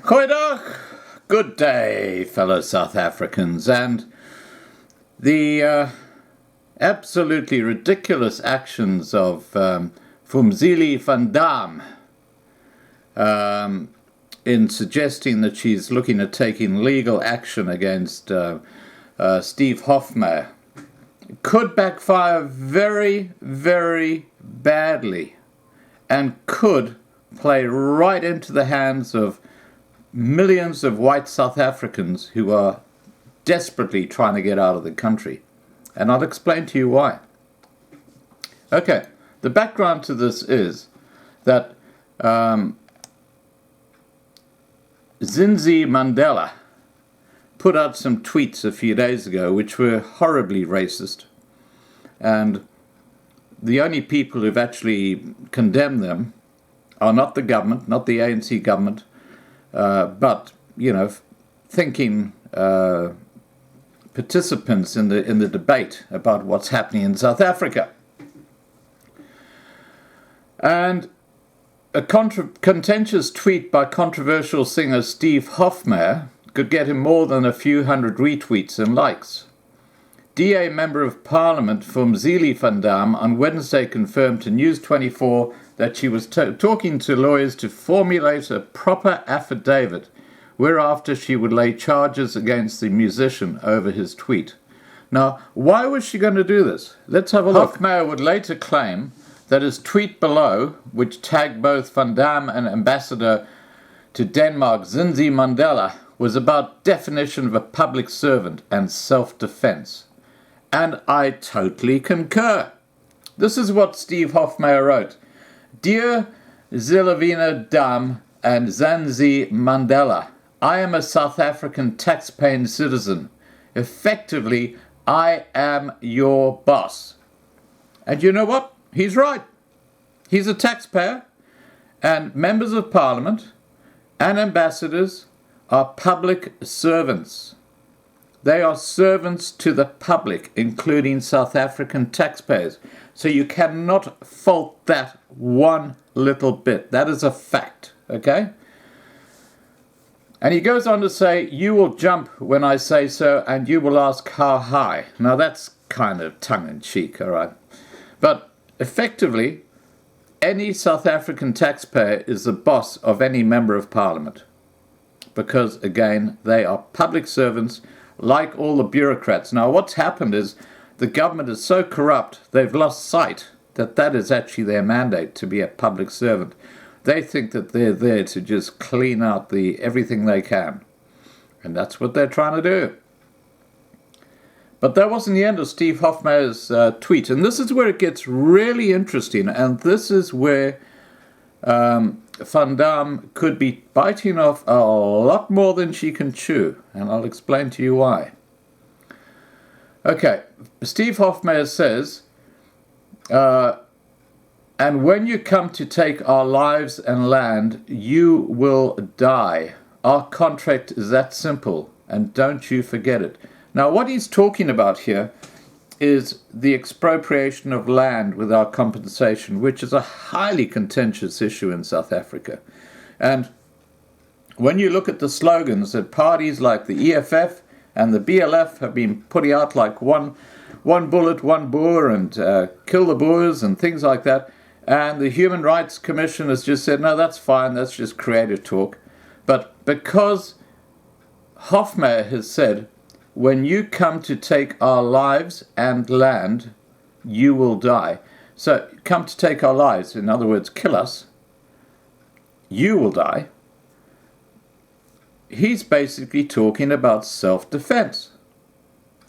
Goeiedag, good day, fellow South Africans, and the absolutely ridiculous actions of Fumzile van Damme in suggesting that she's looking at taking legal action against Steve Hofmeyr could backfire very, very badly and could play right into the hands of millions of white South Africans who are desperately trying to get out of the country. And I'll explain to you why. Okay, the background to this is that Zinzi Mandela put out some tweets a few days ago which were horribly racist. And the only people who've actually condemned them are not the government, not the ANC government, but, thinking participants in the debate about what's happening in South Africa. And a contentious tweet by controversial singer Steve Hofmeyr could get him more than a few hundred retweets and likes. DA Member of Parliament Fumzile van Damme on Wednesday confirmed to News 24 that she was talking to lawyers to formulate a proper affidavit, whereafter she would lay charges against the musician over his tweet. Now, why was she going to do this? Let's have a look. Hofmeyr would later claim that his tweet below, which tagged both Van Damme and Ambassador to Denmark Zinzi Mandela, was about definition of a public servant and self-defense. And I totally concur. This is what Steve Hofmeyr wrote. Dear Zilavina Damme and Zinzi Mandela, I am a South African tax-paying citizen. Effectively, I am your boss. And you know what? He's right. He's a taxpayer, and members of parliament and ambassadors are public servants. They are servants to the public, including South African taxpayers. So you cannot fault that one little bit. That is a fact, okay? And he goes on to say, you will jump when I say so, and you will ask how high. Now that's kind of tongue-in-cheek, all right? But effectively, any South African taxpayer is the boss of any member of parliament. Because, again, they are public servants like all the bureaucrats. Now, what's happened is the government is so corrupt, they've lost sight that that is actually their mandate, to be a public servant. They think that they're there to just clean out everything they can. And that's what they're trying to do. But that wasn't the end of Steve Hofmeyr's tweet. And this is where it gets really interesting. And this is where Van Damme could be biting off a lot more than she can chew. And I'll explain to you why. Okay, Steve Hofmeyr says, and when you come to take our lives and land, you will die. Our contract is that simple, and don't you forget it. Now, what he's talking about here is the expropriation of land without compensation, which is a highly contentious issue in South Africa. And when you look at the slogans that parties like the EFF and the BLF have been putting out, like one bullet, one Boer, and kill the Boers and things like that, and the Human Rights Commission has just said, no, that's fine, that's just creative talk. But because Hofmeyr has said, when you come to take our lives and land, you will die. So, come to take our lives, in other words, kill us, you will die. He's basically talking about self-defense.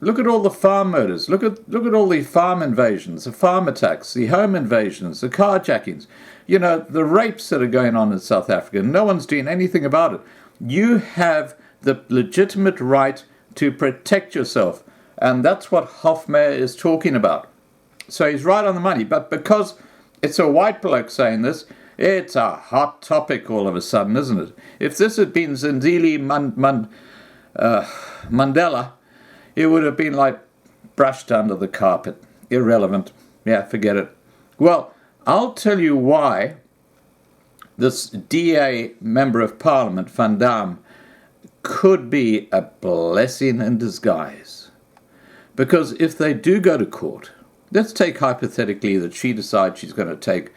Look at all the farm murders. Look at all the farm invasions, the farm attacks, the home invasions, the carjackings. The rapes that are going on in South Africa. No one's doing anything about it. You have the legitimate right to protect yourself. And that's what Hofmeyr is talking about. So he's right on the money. But because it's a white bloke saying this, it's a hot topic all of a sudden, isn't it? If this had been Zinzile Mandela, it would have been like brushed under the carpet. Irrelevant. Yeah, forget it. Well, I'll tell you why this DA Member of Parliament, Van Damme, could be a blessing in disguise. Because if they do go to court, let's take hypothetically that she decides she's going to take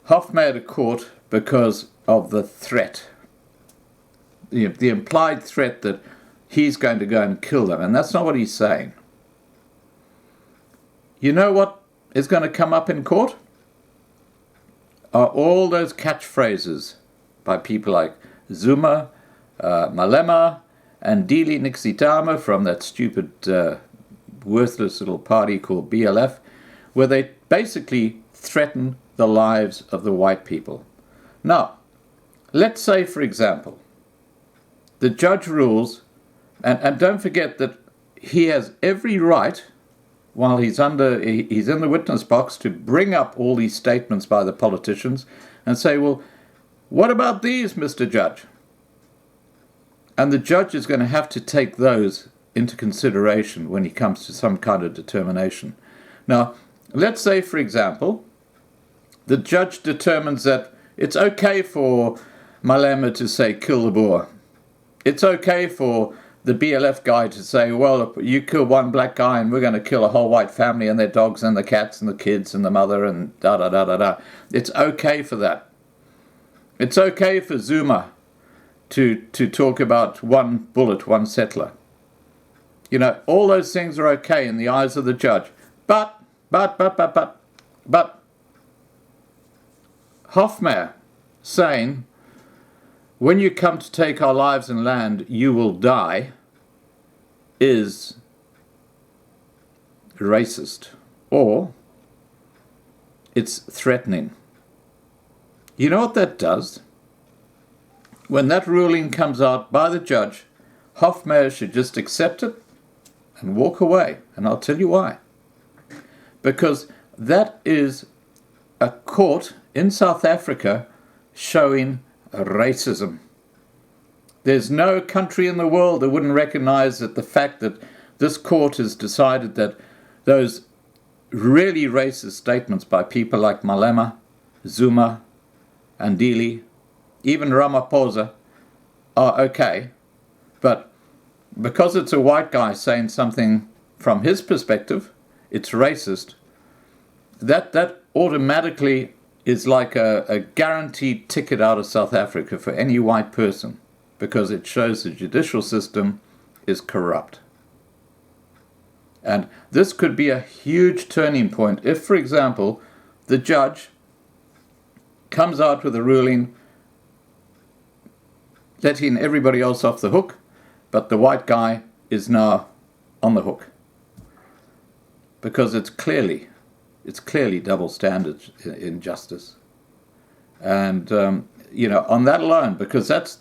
Hofmeyr to court because of the threat, the implied threat that he's going to go and kill them. And that's not what he's saying. You know what is going to come up in court? Are all those catchphrases by people like Zuma, Malema, and Dili Nixitama from that stupid, worthless little party called BLF, where they basically threaten the lives of the white people. Now, let's say, for example, the judge rules, and don't forget that he has every right, while he's in the witness box, to bring up all these statements by the politicians and say, well, what about these, Mr. Judge? And the judge is going to have to take those into consideration when he comes to some kind of determination. Now, let's say, for example, the judge determines that it's okay for Malema to say, kill the Boer. It's okay for the BLF guy to say, well, you kill one black guy and we're going to kill a whole white family and their dogs and the cats and the kids and the mother and da-da-da-da-da. It's okay for that. It's okay for Zuma to talk about one bullet, one settler. You know, all those things are okay in the eyes of the judge. But Hofmeyr saying, when you come to take our lives and land, you will die, is racist, or it's threatening. You know what that does? When that ruling comes out by the judge, Hofmeyr should just accept it and walk away. And I'll tell you why. Because that is a court in South Africa showing racism. There's no country in the world that wouldn't recognize that the fact that this court has decided that those really racist statements by people like Malema, Zuma, and Dili, even Ramaphosa, are okay. But because it's a white guy saying something from his perspective, it's racist, that automatically is like a guaranteed ticket out of South Africa for any white person, because it shows the judicial system is corrupt. And this could be a huge turning point if, for example, the judge comes out with a ruling letting everybody else off the hook, but the white guy is now on the hook. Because it's clearly double standards in justice. And, on that alone, because that's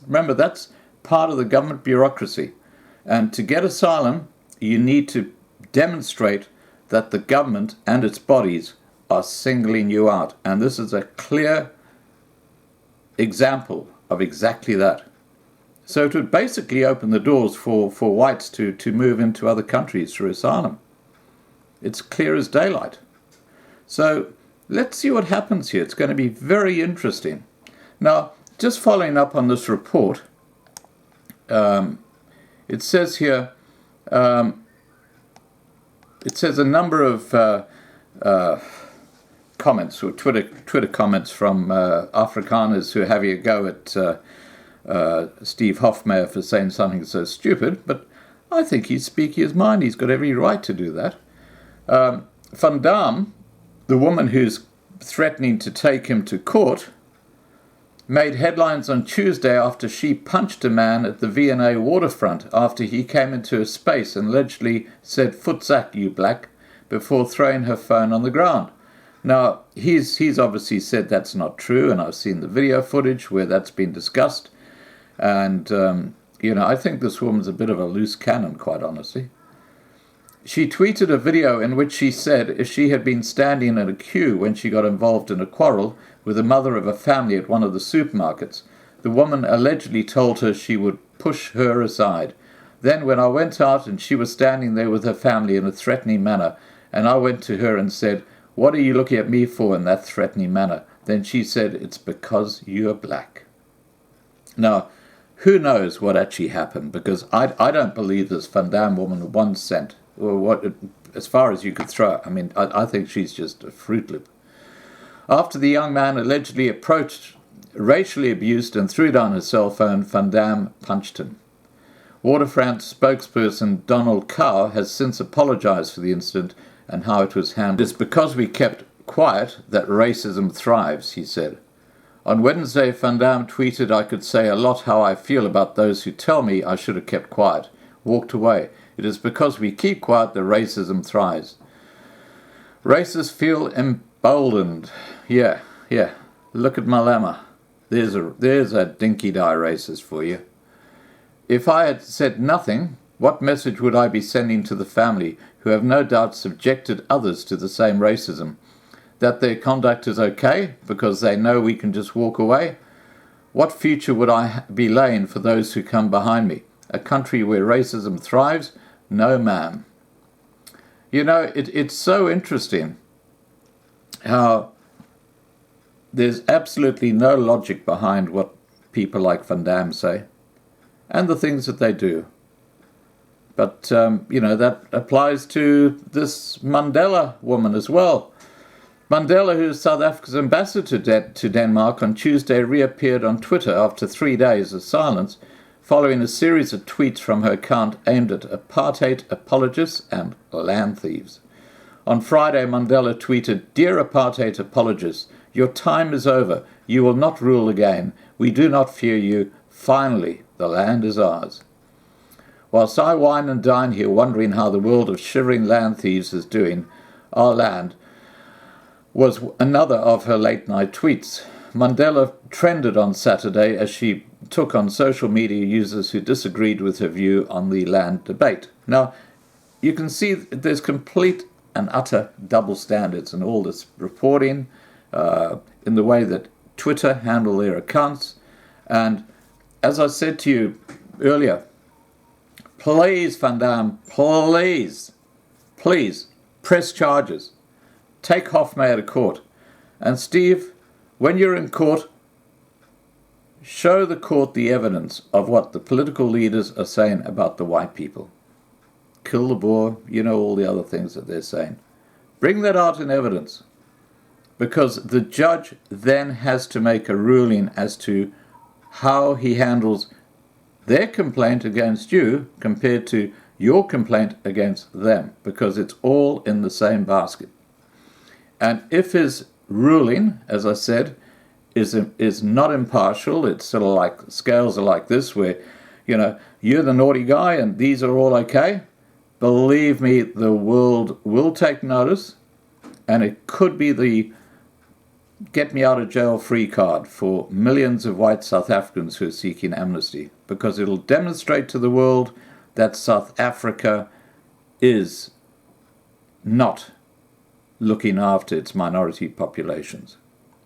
part of the government bureaucracy. And to get asylum, you need to demonstrate that the government and its bodies are singling you out. And this is a clear example of exactly that. So it would basically open the doors for whites to move into other countries through asylum. It's clear as daylight. So let's see what happens here. It's going to be very interesting. Now, just following up on this report, it says here, it says a number of comments, or Twitter comments from Afrikaners who are having a go at Steve Hofmeyr for saying something so stupid, but I think he's speaking his mind. He's got every right to do that. Van Damme, the woman who's threatening to take him to court, made headlines on Tuesday after she punched a man at the V&A waterfront after he came into her space and allegedly said, "Futsak, you black," before throwing her phone on the ground. Now, he's obviously said that's not true, and I've seen the video footage where that's been discussed. And, I think this woman's a bit of a loose cannon, quite honestly. She tweeted a video in which she said if she had been standing in a queue when she got involved in a quarrel with the mother of a family at one of the supermarkets, the woman allegedly told her she would push her aside. Then when I went out and she was standing there with her family in a threatening manner, and I went to her and said, "What are you looking at me for in that threatening manner?" Then she said, "It's because you're black." Now, who knows what actually happened, because I don't believe this Van Damme woman 1 cent, or what, as far as you could throw. I mean, I think she's just a Fruit Loop. After the young man allegedly approached, racially abused and threw down his cell phone, Van Damme punched him. Waterfront spokesperson Donald Cow has since apologized for the incident and how it was handled. "It's because we kept quiet that racism thrives," he said. On Wednesday, Van Damme tweeted, "I could say a lot how I feel about those who tell me I should have kept quiet, walked away. It is because we keep quiet that racism thrives. Racists feel emboldened." Yeah. Look at my lemma. There's a dinky-die racist for you. "If I had said nothing, what message would I be sending to the family who have no doubt subjected others to the same racism? That their conduct is okay because they know we can just walk away? What future would I be laying for those who come behind me? A country where racism thrives? No, ma'am." You know, it's so interesting how there's absolutely no logic behind what people like Van Damme say and the things that they do. But, that applies to this Mandela woman as well. Mandela, who is South Africa's ambassador to Denmark, on Tuesday reappeared on Twitter after 3 days of silence, following a series of tweets from her account aimed at apartheid apologists and land thieves. On Friday, Mandela tweeted, "Dear apartheid apologists, your time is over. You will not rule again. We do not fear you. Finally, the land is ours." Whilst I wine and dine here wondering how the world of shivering land thieves is doing, our land was another of her late-night tweets. Mandela trended on Saturday as she took on social media users who disagreed with her view on the land debate. Now, you can see there's complete and utter double standards in all this reporting, in the way that Twitter handle their accounts. And as I said to you earlier, please, Van Damme, please press charges. Take Hofmeyr to court. And Steve, when you're in court, show the court the evidence of what the political leaders are saying about the white people. Kill the Boer, all the other things that they're saying. Bring that out in evidence. Because the judge then has to make a ruling as to how he handles their complaint against you compared to your complaint against them. Because it's all in the same basket. And if his ruling, as I said, is not impartial, it's sort of like scales are like this, where, you're the naughty guy and these are all okay, believe me, the world will take notice, and it could be the get me out of jail free card for millions of white South Africans who are seeking amnesty, because it'll demonstrate to the world that South Africa is not looking after its minority populations.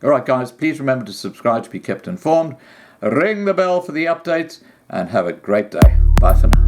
All right, guys, please remember to subscribe to be kept informed. Ring the bell for the updates, and have a great day. Bye for now.